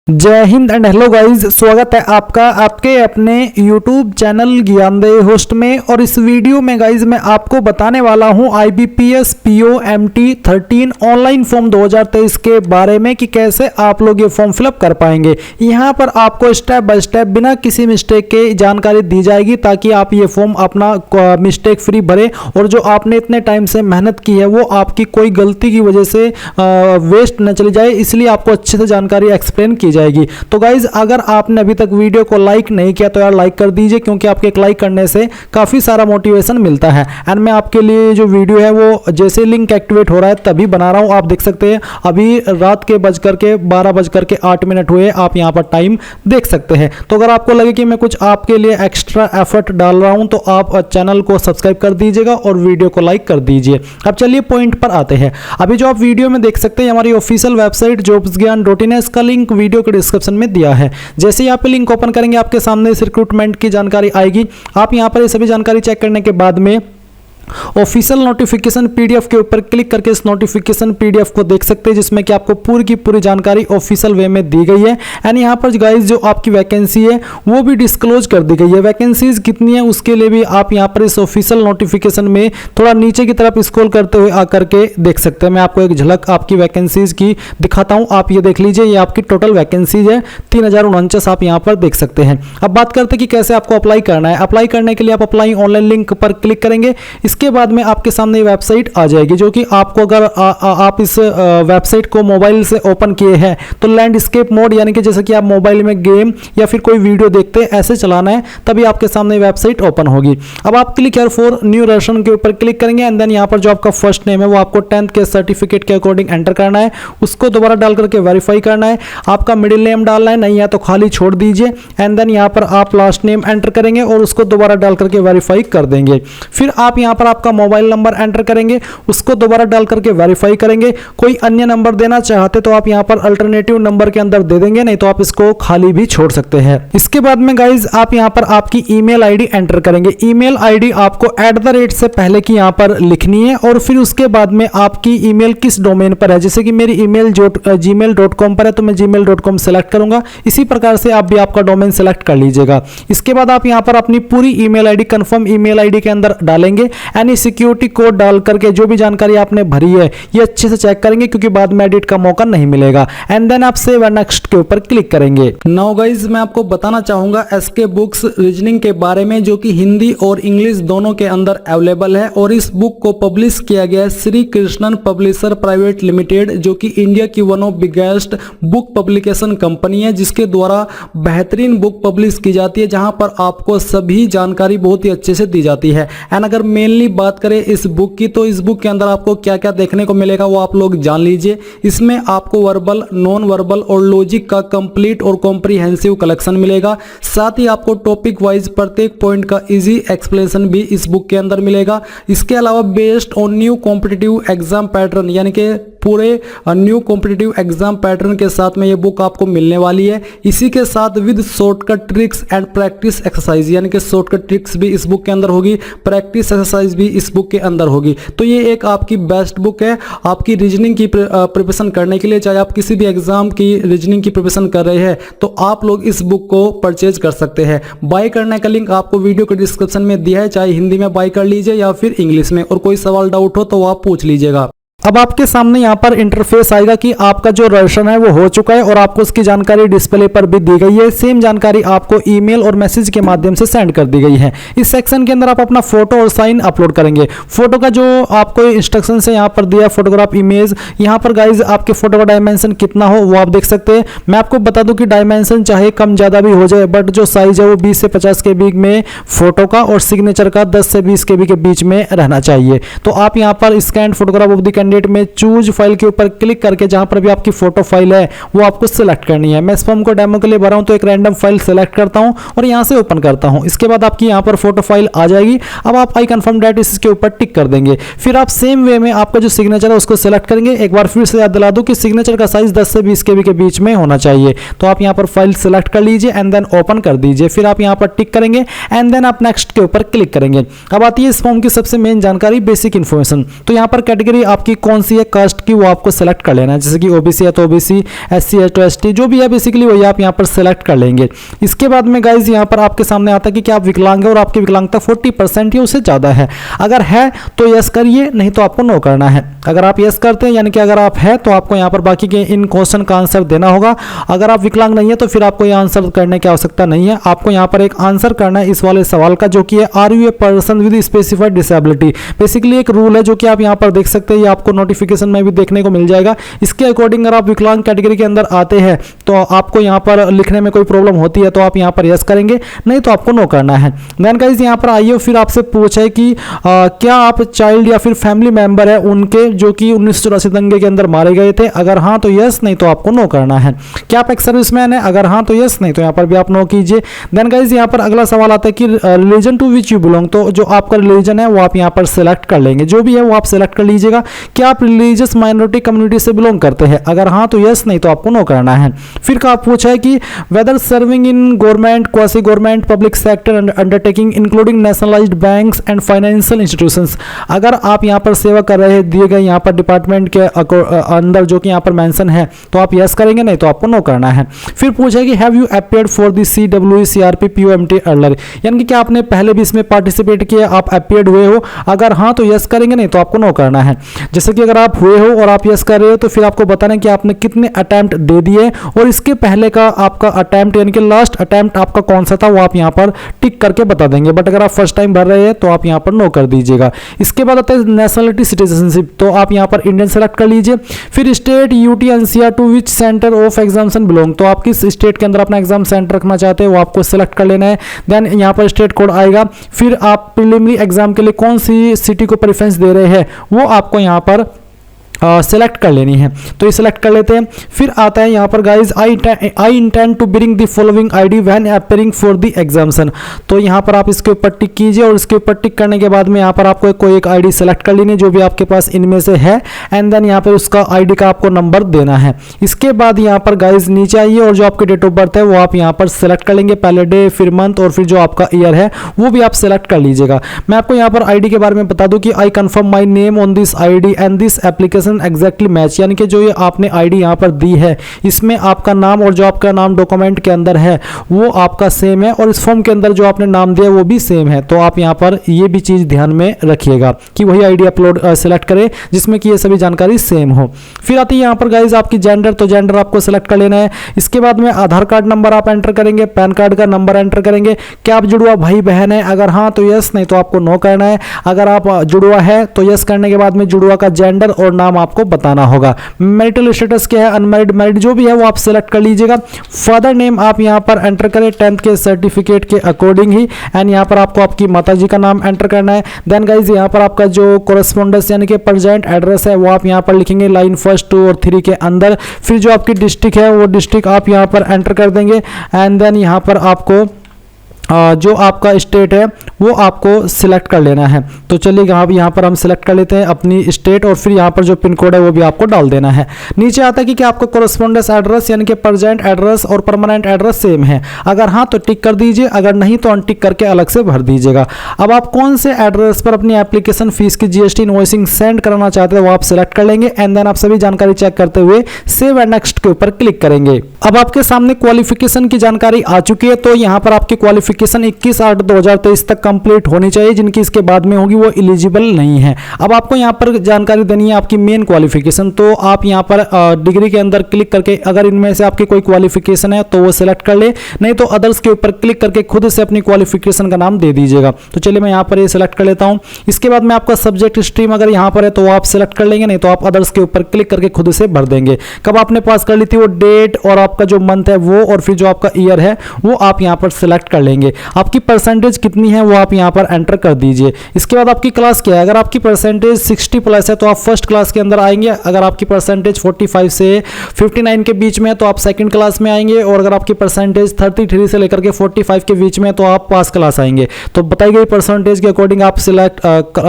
जय Hind and hello guys, स्वागत है आपका आपके अपने YouTube चैनल ज्ञानदेव होस्ट में। और इस वीडियो में गाइस मैं आपको बताने वाला हूं IBPS PO MT 13 online form 2023 के बारे में कि कैसे आप लोग ये फॉर्म फिलअप कर पाएंगे। यहां पर आपको स्टेप बाय स्टेप बिना किसी मिस्टेक के जानकारी दी जाएगी ताकि आप ये फॉर्म अपना मिस्टेक फ्री भरे और जो आपने इतने टाइम से मेहनत की है वो आपकी कोई गलती की वजह से वेस्ट न चली जाए, इसलिए आपको अच्छे से जानकारी एक्सप्लेन की जाएगी। तो गाइज अगर आपने अभी तक वीडियो को लाइक नहीं किया तो यार लाइक कर दीजिए, क्योंकि आपके एक लाइक करने से काफी सारा मोटिवेशन मिलता है। एंड मैं आपके लिए जो वीडियो है वो जैसे लिंक एक्टिवेट हो रहा है तभी बना रहा हूं। आप देख सकते हैं अभी रात के 12:08 हुए, आप यहां पर टाइम देख सकते हैं। तो अगर आपको लगे कि मैं कुछ आपके लिए एक्स्ट्रा एफर्ट डाल रहा हूं तो आप चैनल को सब्सक्राइब कर दीजिएगा और वीडियो को लाइक कर दीजिए। अब चलिए पॉइंट पर आते हैं। अभी जो आप वीडियो में देख सकते हैं हमारी ऑफिशियल वेबसाइट jobsgyan.in है, इसका लिंक वीडियो के डिस्क्रिप्शन में दिया है। जैसे ही आप लिंक ओपन करेंगे आपके सामने इस रिक्रूटमेंट की जानकारी आएगी। आप यहां पर ये सभी जानकारी चेक करने के बाद में ऑफिशियल नोटिफिकेशन पीडीएफ के ऊपर क्लिक करके इस नोटिफिकेशन पीडीएफ को देख सकते हैं, जिसमें कि आपको पूरी की पूरी जानकारी ऑफिशियल वे में दी गई है। एंड यहाँ पर गाइस जो आपकी वैकेंसी है वो भी डिस्क्लोज कर दी गई है। वैकेंसीज कितनी है उसके लिए भी आप यहाँ पर इस ऑफिशियल नोटिफिकेशन में थोड़ा नीचे की तरफ स्क्रॉल करते हुए आकर के देख सकते हैं। मैं आपको एक झलक आपकी वैकेंसीज की दिखाता हूँ, आप ये देख लीजिए। ये आपकी टोटल वैकेंसीज है 3049 आप यहाँ पर देख सकते हैं। अब बात करते हैं कि कैसे आपको अप्लाई करना है। अप्लाई करने के लिए आप अप्लाई ऑनलाइन लिंक पर क्लिक करेंगे। इसके बाद में आपके सामने वेबसाइट आ जाएगी, जो कि आपको अगर आप इस वेबसाइट को मोबाइल से ओपन किए हैं तो लैंडस्केप मोड, यानी कि जैसे कि आप मोबाइल में गेम या फिर कोई वीडियो देखते हैं ऐसे चलाना है, तभी आपके सामने वेबसाइट ओपन होगी। अब आप click here for new registration के ऊपर क्लिक करेंगे एंड देन यहाँ पर जो आपका फर्स्ट नेम है वो आपको 10th के सर्टिफिकेट के अकॉर्डिंग एंटर करना है, उसको दोबारा डाल करके वेरीफाई करना है। आपका मिडिल नेम डालना है, नहीं है तो खाली छोड़ दीजिए। एंड देन यहाँ पर आप लास्ट नेम एंटर करेंगे और उसको दोबारा डाल करके वेरीफाई कर देंगे। फिर आप यहाँ पर आपका मोबाइल नंबर एंटर करेंगे, उसको दोबारा डाल करके वेरीफाई करेंगे। कोई अन्य नंबर देना चाहते तो आप यहाँ पर अल्टरनेटिव नंबर के अंदर दे देंगे, नहीं तो आप इसको खाली भी छोड़ सकते हैं। इसके बाद में गाइज आप यहाँ पर आपकी ईमेल आईडी एंटर करेंगे। ईमेल आईडी आपको @ से पहले की यहाँ पर लिखनी है और फिर उसके बाद में आपकी ईमेल किस डोमेन पर है। जैसे कि मेरी ईमेल gmail.com पर है तो मैं gmail.com सेलेक्ट करूंगा। इसी प्रकार से आप भी आपका डोमेन सेलेक्ट कर लीजिएगा। इसके बाद आप यहाँ पर अपनी पूरी email ID confirm email ID के अंदर डालेंगे। एनी सिक्योरिटी कोड डाल करके जो भी जानकारी आपने भरी है ये अच्छे से चेक करेंगे, क्योंकि बाद में एडिट का मौका नहीं मिलेगा। एंड देन आप सेव एंड नेक्स्ट के ऊपर क्लिक करेंगे। नाउ गाइज मैं आपको बताना चाहूंगा एसके बुक्स रीजनिंग के बारे में, जो कि हिंदी और इंग्लिश दोनों के अंदर अवेलेबल है। और इस बुक को पब्लिश किया गया है Shri Krishnan publisher private limited, जो कि इंडिया की one of biggest book publication company है, जिसके द्वारा बेहतरीन बुक पब्लिश की जाती है, जहां पर आपको सभी जानकारी बहुत ही अच्छे से दी जाती है। एंड अगर मेनली बात करें इस बुक की, तो इस बुक के अंदर आपको क्या क्या देखने को मिलेगा वो आप लोग जान लीजिए। इसमें आपको वर्बल, नॉन वर्बल और लॉजिक का कंप्लीट और कॉम्प्रिहेंसिव कलेक्शन मिलेगा। साथ ही आपको टॉपिक वाइज प्रत्येक पॉइंट का इजी एक्सप्लेनेशन भी इस बुक के अंदर मिलेगा। इसके अलावा based on new competitive exam pattern, यानी कि पूरे न्यू कॉम्पिटिटिव एग्जाम पैटर्न के साथ में ये बुक आपको मिलने वाली है। इसी के साथ with shortcut tricks and practice exercise, यानी कि शॉर्टकट ट्रिक्स भी इस बुक के अंदर होगी, प्रैक्टिस एक्सरसाइज भी इस बुक के अंदर होगी। तो ये एक आपकी बेस्ट बुक है आपकी रीजनिंग की प्रिपरेशन करने के लिए। चाहे आप किसी भी एग्जाम की रीजनिंग की प्रिपरेशन कर रहे हैं तो आप लोग इस बुक को परचेज कर सकते हैं। बाय करने का लिंक आपको वीडियो के डिस्क्रिप्शन में दिया है, चाहे हिंदी में बाय कर लीजिए या फिर इंग्लिश में। और कोई सवाल डाउट हो तो आप पूछ लीजिएगा। अब आपके सामने यहाँ पर इंटरफेस आएगा कि आपका जो रजिस्ट्रेशन है वो हो चुका है और आपको उसकी जानकारी डिस्प्ले पर भी दी गई है। सेम जानकारी आपको ईमेल और मैसेज के माध्यम से सेंड कर दी गई है। इस सेक्शन के अंदर आप अपना फोटो और साइन अपलोड करेंगे। फोटो का जो आपको इंस्ट्रक्शन है यहाँ पर दिया, फोटोग्राफ इमेज, यहाँ पर गाइज आपके फोटो का डायमेंशन कितना हो वो आप देख सकते हैं। मैं आपको बता दूं कि डायमेंशन चाहे कम ज्यादा भी हो जाए, बट जो साइज है वो 20 से 50 के बीच में फोटो का और सिग्नेचर का 10 से 20 के बीच में रहना चाहिए। तो आप यहाँ पर scan photograph of the candidate में चूज फाइल के ऊपर क्लिक करके जहां पर भी आपकी फोटो फाइल है वो आपको सिलेक्ट करनी है। मैं इस फॉर्म को डेमो के लिए भरा हूं तो एक रैंडम फाइल सिलेक्ट करता हूं और यहां से ओपन करता हूं। इसके बाद आपकी यहां पर फोटो फाइल आ जाएगी। अब आप आई कंफर्म दैट इसके ऊपर टिक कर देंगे। फिर आप सेम वे में आपका जो सिग्नेचर है उसको सिलेक्ट करेंगे। एक बार फिर से याद दिला दूं कि सिग्नेचर का साइज 10 से 20 के बीच में होना चाहिए। तो आप यहां पर फाइल सिलेक्ट कर लीजिए एंड देन ओपन कर दीजिए। फिर आप यहां पर टिक करेंगे एंड देन आप नेक्स्ट के ऊपर क्लिक करेंगे। अब आती है इस फॉर्म की सबसे मेन जानकारी, बेसिक इन्फॉर्मेशन। तो यहां पर कैटेगरी आपकी कौन सी है कास्ट की वो आपको सेलेक्ट कर लेना है। जैसे कि ओबीसी है तो ओबीसी, एससी है तो एसटी, जो भी है बेसिकली वही आप यहाँ पर सेलेक्ट कर लेंगे। इसके बाद में गाइज यहाँ पर आपके सामने आता है कि क्या आप विकलांग है और आपकी विकलांगता 40% या उससे ज़्यादा है। अगर है तो यस करिए, नहीं तो आपको नो करना है। अगर आप यस करते हैं यानी कि अगर आप है तो आपको यहाँ पर बाकी के इन क्वेश्चन का आंसर देना होगा। अगर आप विकलांग नहीं है तो फिर आपको ये आंसर करने की आवश्यकता नहीं है। आपको यहाँ पर एक आंसर करना है इस वाले सवाल का, जो कि है are you a person with specified disability. Basically एक रूल है जो कि आप यहाँ पर देख सकते हैं, ये आपको नोटिफिकेशन में भी देखने को मिल जाएगा। इसके अकॉर्डिंग अगर आप विकलांग कैटेगरी के अंदर आते हैं तो आपको यहाँ पर लिखने में कोई प्रॉब्लम होती है तो आप यहाँ पर यस करेंगे, नहीं तो आपको नो करना है। देन गाइस यहाँ पर आइए, फिर आपसे पूछा है कि क्या आप चाइल्ड या फिर फैमिली मेंबर है उनके जो कि 1984 दंगे के अंदर मारे गए थे। अगर हाँ तो यस, नहीं तो आपको नो करना है। क्या आप एक सर्विसमैन है? अगर हाँ तो यस, नहीं तो यहाँ पर भी आप नो कीजिए। देन गाइस यहाँ पर अगला सवाल आता है कि religion to which you belong, तो जो आपका रिलीजन है वो आप यहाँ पर सिलेक्ट कर लेंगे, जो भी है वो आप सिलेक्ट कर लीजिएगा। क्या आप रिलीजियस माइनॉरिटी कम्युनिटी से बिलोंग करते हैं? अगर हाँ तो यस, नहीं तो आपको नो करना है। फिर का पूछा है कि whether serving in government, quasi government, public sector undertaking including nationalised banks and financial institutions. अगर आप यहाँ पर सेवा कर रहे हैं दिए गए यहाँ पर डिपार्टमेंट के अंदर जो कि यहाँ पर मेंशन है तो आप यस करेंगे, नहीं तो आपको नो करना है। फिर पूछा कि have you appeared for the CWE CRP POMT earlier, यानी कि क्या आपने पहले भी इसमें पार्टिसिपेट किया, आप अपीयर्ड हुए हो? अगर हाँ तो यस करेंगे, नहीं तो आपको नो करना है। जैसे कि अगर आप हुए हो और आप यस कर रहे हो तो फिर आपको बताना है कि आपने कितने अटेम्प्ट दे दिए और इसके पहले का आपका अटेम्प्ट यानी कि लास्ट अटेम्प्ट आपका कौन सा था वो आप यहाँ पर टिक करके बता देंगे। बट अगर आप फर्स्ट टाइम भर रहे हैं तो आप यहाँ पर नो कर दीजिएगा। इसके बाद आता है नेशनलिटी सिटीजनशिप, तो आप यहाँ पर इंडियन सेलेक्ट कर लीजिए। फिर state UT NCR to which centre of examination belong, तो आप किस स्टेट के अंदर अपना एग्जाम सेंटर रखना चाहते हैं वो आपको सेलेक्ट कर लेना है। देन यहाँ पर स्टेट कोड आएगा। फिर आप प्रीलिमिनरी एग्जाम के लिए कौन सी सिटी को प्रेफरेंस दे रहे हैं वो आपको यहाँ पर सेलेक्ट कर लेनी है, तो ये सेलेक्ट कर लेते हैं। फिर आता है यहाँ पर guys I intend to bring the following ID when appearing for the examination, तो यहाँ पर आप इसके ऊपर टिक कीजिए और इसके ऊपर टिक करने के बाद में यहाँ पर आपको कोई एक ID सेलेक्ट कर लेनी है जो भी आपके पास इनमें से है, एंड देन यहाँ पर उसका ID का आपको नंबर देना है। इसके बाद यहाँ पर गाइज नीचे आइए और जो आपके डेट ऑफ बर्थ है वो आप यहाँ पर सेलेक्ट कर लेंगे, पहले डे फिर मंथ और फिर जो आपका ईयर है वो भी आप सेलेक्ट कर लीजिएगा। मैं आपको यहाँ पर ID के बारे में बता दूँ कि I confirm my name on this ID and this application exactly match, यानी कि जो ये आपने आईडी यहाँ पर दी है इसमें आपका नाम और जो आपका नाम डॉक्यूमेंट के अंदर है वो आपका सेम है और इस फॉर्म के अंदर जो आपने नाम दिया वो भी सेम है। तो आप यहाँ पर ये भी चीज़ ध्यान में रखिएगा कि वही आईडी अपलोड सेलेक्ट करें जिसमें कि ये सभी जानकारी सेम हो। फिर आती है यहाँ पर गाइज आपकी जेंडर, तो जेंडर आपको सेलेक्ट कर लेना है। इसके बाद में आधार कार्ड नंबर आप एंटर करेंगे, पैन कार्ड का नंबर एंटर करेंगे। क्या आप जुड़वा भाई बहन है? अगर हाँ तो यस, नहीं तो आपको नो करना है। अगर आप जुड़वा है तो यस करने के बाद में जुड़वा का जेंडर और नाम आपको बताना होगा। मैरिटल स्टेटस क्या है, अनमैरिड, मैरिड, जो भी है वो आप सेलेक्ट कर लीजिएगा। फादर नेम आप यहाँ पर एंटर करें 10th के सर्टिफिकेट के अकॉर्डिंग ही, एंड यहाँ पर आपको आपकी माताजी का नाम एंटर करना है। देन गाइज यहाँ पर आपका जो कोरेस्पोंडेंस यानी कि प्रेजेंट एड्रेस है वो आप यहाँ पर लिखेंगे लाइन 1, 2 और 3 के अंदर। फिर जो आपकी डिस्ट्रिक्ट है वो डिस्ट्रिक्ट आप यहाँ पर एंटर कर देंगे, एंड देन यहाँ पर आपको जो आपका स्टेट है वो आपको सिलेक्ट कर लेना है। तो चलिए आप यहाँ पर हम सिलेक्ट कर लेते हैं अपनी स्टेट और फिर यहाँ पर जो पिन कोड है वो भी आपको डाल देना है। नीचे आता है कि क्या आपका कोरेस्पोंडेंस एड्रेस यानी कि प्रेजेंट एड्रेस और परमानेंट एड्रेस सेम है। अगर हाँ तो टिक कर दीजिए, अगर नहीं तो अनटिक करके अलग से भर दीजिएगा। अब आप कौन से एड्रेस पर अपनी एप्लीकेशन फीस की GST इनवॉइसिंग सेंड कराना चाहते हैं वो आप सिलेक्ट कर लेंगे, एंड देन आप सभी जानकारी चेक करते हुए सेव एंड नेक्स्ट के ऊपर क्लिक करेंगे। अब आपके सामने क्वालिफिकेशन की जानकारी आ चुकी है, तो यहाँ पर आपकी क्वालिफिकेशन 21/8/2023 तक कंप्लीट होनी चाहिए, जिनकी इसके बाद में होगी वो एलिजिबल नहीं है। अब आपको यहाँ पर जानकारी देनी है आपकी मेन क्वालिफिकेशन, तो आप यहाँ पर डिग्री के अंदर क्लिक करके अगर इनमें से आपकी कोई क्वालिफिकेशन है तो वो सिलेक्ट कर ले, नहीं तो अदर्स के ऊपर क्लिक करके खुद से अपनी क्वालिफिकेशन का नाम दे दीजिएगा। तो चलिए मैं यहाँ पर ये सिलेक्ट कर लेता हूँ। इसके बाद में आपका सब्जेक्ट स्ट्रीम अगर यहाँ पर है तो आप सिलेक्ट कर लेंगे, नहीं तो आप अदर्स के ऊपर क्लिक करके खुद से भर देंगे। कब आपने पास कर ली थी वो डेट और आपका जो मंथ है वो और फिर जो आपका ईयर है वो आप यहाँ पर सिलेक्ट कर लेंगे। आपकी परसेंटेज कितनी है वो आप यहाँ पर एंटर कर दीजिए। इसके बाद आपकी क्लास क्या है, अगर आपकी परसेंटेज 60+ है तो आप फर्स्ट क्लास के अंदर आएंगे। अगर आपकी परसेंटेज 45 से 59 के बीच में है तो आप सेकंड क्लास में आएंगे, और अगर आपकी परसेंटेज 33 से लेकर के 45 के बीच में है तो आप पास क्लास आएंगे। तो बताई गई परसेंटेज के अकॉर्डिंग आप सिलेक्ट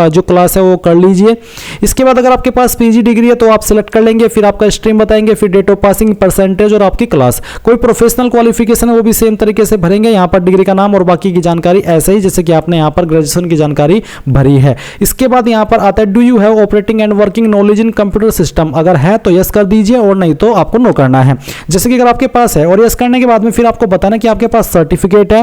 जो क्लास है वो कर लीजिए। इसके बाद अगर आपके पास PG डिग्री है तो आप सिलेक्ट कर लेंगे, फिर आपका स्ट्रीम बताएंगे, फिर डेट ऑफ पासिंग, परसेंटेज और आपकी क्लास। कोई प्रोफेशनल क्वालिफिकेशन है वो भी सेम तरीके से भरेंगे, यहाँ पर डिग्री का नाम नाम और बाकी की जानकारी ऐसे ही जैसे कि आपने यहाँ पर ग्रेजुएशन की जानकारी भरी है। इसके बाद यहाँ पर आता है do you have operating and working knowledge in computer system, अगर है तो यस कर दीजिए और नहीं तो आपको नो करना है। जैसे कि अगर आपके पास है और यस करने के बाद में फिर आपको बताना कि आपके पास सर्टिफिकेट है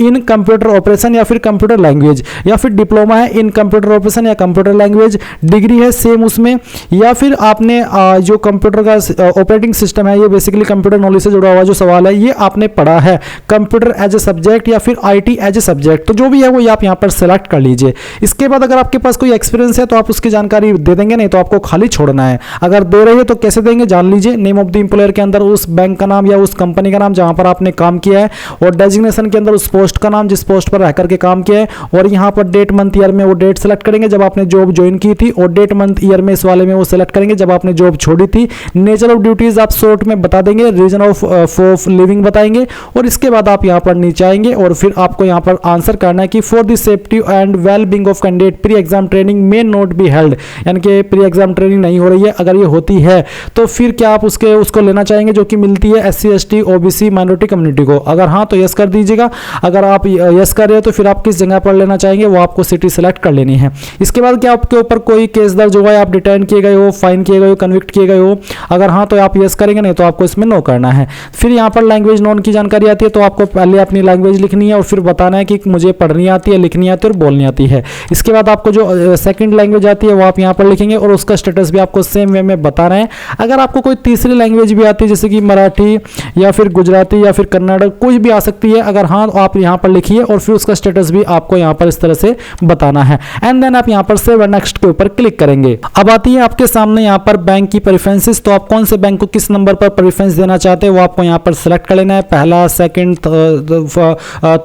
इन कंप्यूटर ऑपरेशन या फिर कंप्यूटर लैंग्वेज, या फिर डिप्लोमा है इन कंप्यूटर ऑपरेशन या कंप्यूटर लैंग्वेज, डिग्री है सेम उसमें, या फिर आपने जो कंप्यूटर का ऑपरेटिंग सिस्टम है, ये बेसिकली कंप्यूटर नॉलेज से जुड़ा हुआ जो सवाल है ये आपने पढ़ा है कंप्यूटर एज ए सब्जेक्ट या फिर आईटी एज ए सब्जेक्ट, तो जो भी है वो आप यहाँ पर सेलेक्ट कर लीजिए। इसके बाद अगर आपके पास कोई एक्सपीरियंस है तो आप उसकी जानकारी दे देंगे, नहीं तो आपको खाली छोड़ना है। अगर दे रही है तो कैसे देंगे जान लीजिए। नेम ऑफ द एम्प्लॉयर के अंदर उस बैंक का नाम या उस कंपनी का नाम जहां पर आपने काम किया है, और डेजिग्नेशन के अंदर उस पोस्ट का नाम जिस पोस्ट पर रह करके काम किया है, और यहाँ पर डेट मंथ ईयर में वो डेट सेलेक्ट करेंगे जब आपने जॉब ज्वाइन की थी, और डेट मंथ ईयर में इस वाले में वो सेलेक्ट करेंगे जब आपने जॉब छोड़ी थी। नेचर ऑफ ड्यूटीज आप शॉर्ट में बता देंगे, रीजन ऑफ लिविंग बताएंगे, और इसके बाद आप यहाँ पर नीचे आएंगे और फिर आपको यहाँ पर आंसर करना है कि for the safety and well being of candidate pre exam training may not be held, यानी कि प्री एग्जाम ट्रेनिंग नहीं हो रही है। अगर ये होती है तो फिर क्या आप उसको लेना चाहेंगे जो कि मिलती है SC ST OBC minority community को, अगर हाँ तो यस कर दीजिएगा। अगर आप यस कर रहे हो तो फिर आप किस जगह पर लेना चाहेंगे वो आपको सिटी सेलेक्ट कर लेनी है। इसके बाद क्या आपके ऊपर कोई केस दर्ज हुआ है, आप डिटेन किए गए हो, फाइन किए गए हो, कन्विक्ट किए गए हो, अगर हाँ तो आप यस करेंगे, नहीं तो आपको इसमें नो करना है। फिर यहाँ पर लैंग्वेज नॉन की जानकारी आती है, तो आपको पहले अपनी लैंग्वेज लिखनी है और फिर बताना है कि मुझे पढ़नी आती है, लिखनी आती है और बोलनी आती है। इसके बाद आपको जो सेकंड लैंग्वेज आती है वो आप यहाँ पर लिखेंगे और उसका स्टेटस भी आपको सेम वे में बता रहे हैं। अगर आपको कोई तीसरी लैंग्वेज भी आती है जैसे कि मराठी या फिर गुजराती या फिर कन्नड़, कोई भी आ सकती है, अगर हाँ तो आप यहाँ पर लिखिए और फिर उसका स्टेटस भी आपको यहाँ पर इस तरह से बताना है। एंड देन आप यहाँ पर सेव एंड नेक्स्ट के ऊपर क्लिक करेंगे। अब आती है आपके सामने यहाँ पर बैंक की प्रेफरेंसेस, तो आप कौन से बैंक को किस नंबर पर प्रेफरेंस देना चाहते हैं वो आपको यहाँ पर सेलेक्ट कर लेना है, पहला, सेकंड,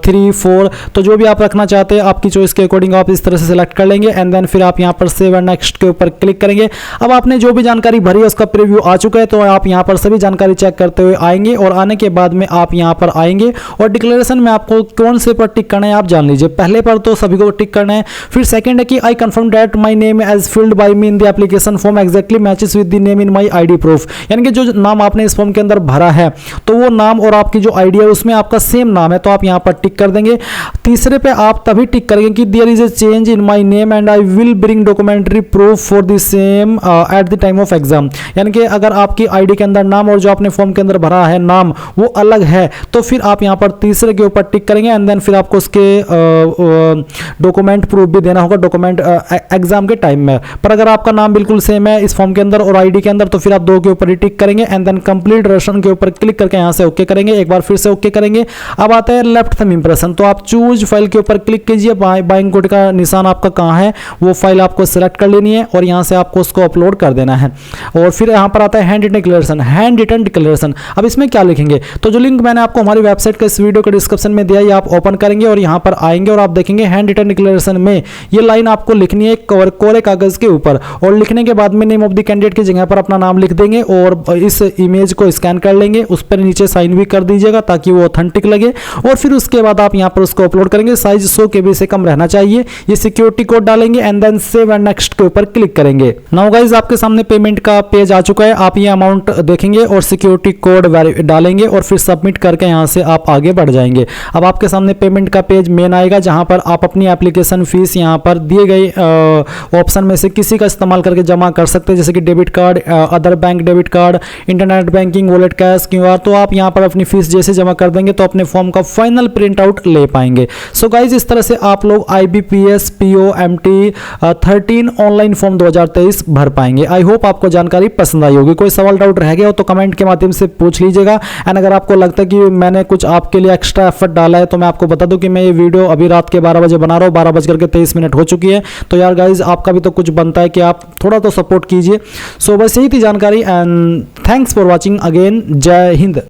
3, 4, तो जो भी आप रखना चाहते हैं आपकी चॉइस के अकॉर्डिंग आप इस तरह से सिलेक्ट कर लेंगे। एंड देन फिर आप यहाँ पर सेव एंड नेक्स्ट के ऊपर क्लिक करेंगे। अब आपने जो भी जानकारी भरी है उसका प्रीव्यू आ चुका है, तो आप यहाँ पर सभी जानकारी चेक करते हुए आएंगे और आने के बाद में आप यहाँ पर आएंगे और डिक्लेरेशन में आपको कौन से पर टिक करना है आप जान लीजिए। पहले पर तो सभी को टिक करना है, फिर सेकंड है कि I confirm that my name as filled by me in the application form exactly matches with the name in my ID proof, यानी कि जो नाम आपने इस फॉर्म के अंदर भरा है तो वो नाम और आपकी जो आईडी है उसमें आपका सेम नाम है, तो आप यहाँ पर टिक कर देंगे। तीसरे पे आप तभी टिक करेंगे कि there is a change in my name and I will bring documentary proof for the same at the time of exam, यानी कि अगर आपकी आईडी के अंदर नाम और जो आपने फॉर्म के अंदर भरा है नाम वो अलग है तो फिर आप यहाँ पर तीसरे के ऊपर टिक करेंगे। एंड देन फिर आपको उसके डॉक्यूमेंट प्रूफ भी देना होगा डॉक्यूमेंट एग्जाम के टाइम में। पर अगर आपका नाम बिल्कुल सेम है इस फॉर्म के अंदर और आईडी के अंदर तो फिर आप 2 के ऊपर ही टिक करेंगे। एंड देन कंप्लीट रजिस्ट्रेशन के ऊपर क्लिक करके यहाँ से ओके करेंगे, एक बार फिर से ओके करेंगे। अब आता है लेफ्ट थंब इंप्रेशन, तो आप चूज फाइल के ऊपर क्लिक कीजिए, बाइंग कोड का निशान आपका कहाँ है वो फाइल आपको सेलेक्ट कर लेनी है और यहाँ से आपको उसको अपलोड कर देना है। और फिर यहाँ पर आता है handwritten declaration, handwritten declaration. अब इसमें क्या लिखेंगे, तो जो लिंक मैंने आपको हमारी वेबसाइट का इस वीडियो के डिस्क्रिप्शन में दिया है आप ओपन करेंगे और यहाँ पर आएंगे और आप देखेंगे हैंड रिटन डिक्लेरेशन में ये लाइन आपको लिखनी है कोरे कागज के ऊपर, और लिखने के बाद में नेम ऑफ द कैंडिडेट की जगह पर अपना नाम लिख देंगे और इस इमेज को स्कैन कर लेंगे, उस पर नीचे साइन भी कर दीजिएगा ताकि वो ऑथेंटिक लगे। और फिर उसके बाद आप यहाँ पर उसको अपलोड करेंगे, साइज 100 KB से कम रहना चाहिए, ये सिक्योरिटी कोड डालेंगे and then save and next के ऊपर क्लिक करेंगे। नाउ गाइस आपके सामने पेमेंट का पेज आ चुका है, आप ये अमाउंट देखेंगे और सिक्योरिटी कोड डालेंगे और फिर सबमिट करके यहाँ से आप आगे बढ़ जाएंगे। अब आपके सामने पेमेंट का पेज मेन आएगा जहाँ पर आप अपनी एप्लीकेशन फीस यहाँ पर दिए गए ऑप्शन में से किसी का इस्तेमाल करके जमा कर सकते हैं, जैसे कि debit card, other bank debit card, internet banking, wallet, cash, QR। तो आप यहाँ पर अपनी फीस जैसे जमा कर देंगे तो अपने फॉर्म का फाइनल प्रिंट आउट ले पाएंगे। सो गाइज इस तरह से आप लोग IBPS PO MT 13 online form 2023 भर पाएंगे। आई होप आपको जानकारी पसंद आई होगी। कोई सवाल डाउट रह गया हो तो कमेंट के माध्यम से पूछ लीजिएगा। एंड अगर आपको लगता है कि मैंने कुछ आपके लिए एक्स्ट्रा एफर्ट डाला है तो मैं आपको बता दूं कि मैं ये वीडियो अभी रात के 12 बजे बना रहा हूँ, 12:23 हो चुकी है। तो यार गाइज आपका भी तो कुछ बनता है कि आप थोड़ा तो सपोर्ट कीजिए। सो बस यही थी जानकारी and thanks for watching again. जय हिंद।